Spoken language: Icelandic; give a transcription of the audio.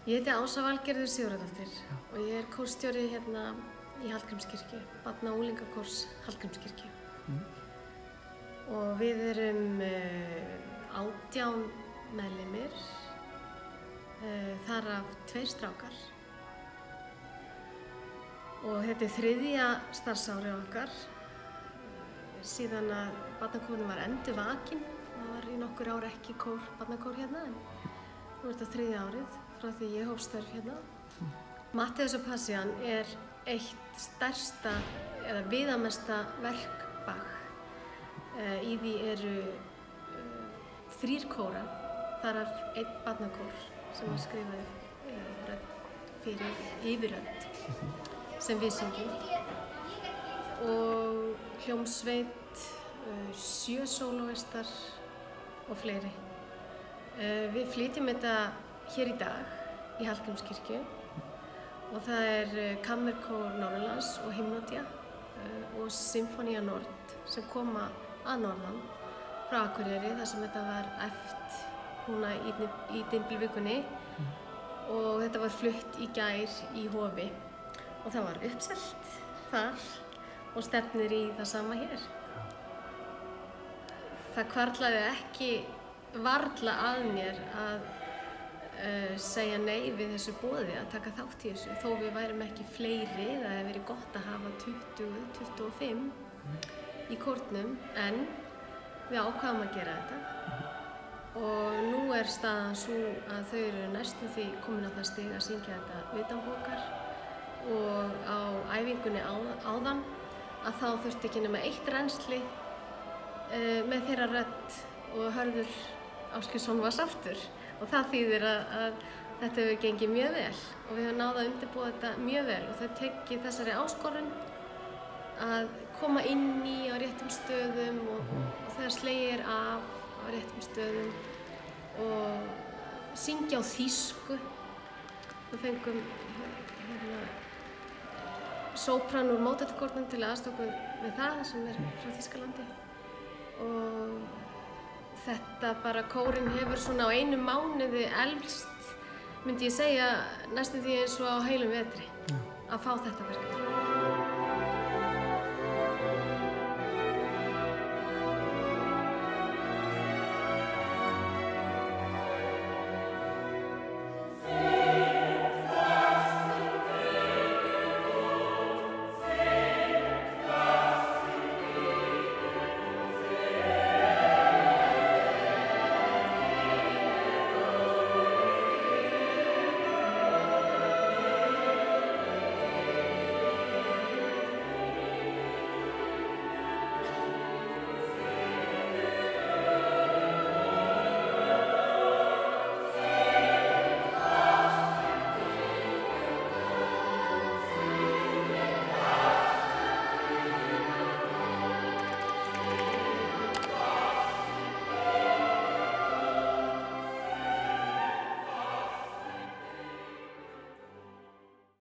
Ég heiti Ása Valgerður Sigurðardóttir og ég kórstjóri hérna í Hallgrímskirkju, barna- og unglingakórs Hallgrímskirkju. Og við erum 18 meðlimir, þar af 2 strákar. Og þetta þriðja starfsári okkar, síðan að barnakórinn var endurvakin. Það var í nokkur ár ekki barnakór hérna, en nú þetta þriðja árið frá því ég hóf störf hérna. Matteus og Passían eitt stærsta eða viðamesta verk Bach. Í því eru 3 kórar, þar af 1 barnakór sem skrifaði fyrir yfirrödd sem við syngjum, og hljómsveit, 7 sólóistar og fleiri. Við flytjum þetta hér í dag í Hallgrímskirkju og það Kammerkór Norðurlands og Hymnodia og Sinfónía Nord sem koma að norðan frá Akureyri, þar sem þetta var æft núna í Dimbilvikunni og þetta var flutt í gær í Hofi og það var uppselt þar og stefnir í það sama hér. Það hvarflaði ekki varla að mér að segja nei við þessu boði að taka þátt í þessu, þó við værum ekki fleiri. Það hefði verið gott að hafa 20-25 í kórnum, en við ákváðum að gera þetta og nú staðan sú að þau eru næstum því komin á það stig að syngja þetta utanbókar, og á æfingunni áðan að þá þurfti ekki nema 1 rennsli með þeirra rödd og Hörður Ásgeirsson var sáttur, og það þýðir að þetta hefur gengið mjög vel og við höfum náð að undirbúa þetta mjög vel, og þau tekið þessari áskorun að koma inn í á réttum stöðum og þegar slegið af á réttum stöðum og syngja á þýsku. Við fengum sópran úr Mozart-kórnum til að aðstoða okkur við það, sem frá Þýskalandi, og þetta bara kórinn hefur svona á 1 mánuði elst, myndi ég segja, næstum því eins og á heilum vetri að fá þetta verkefni.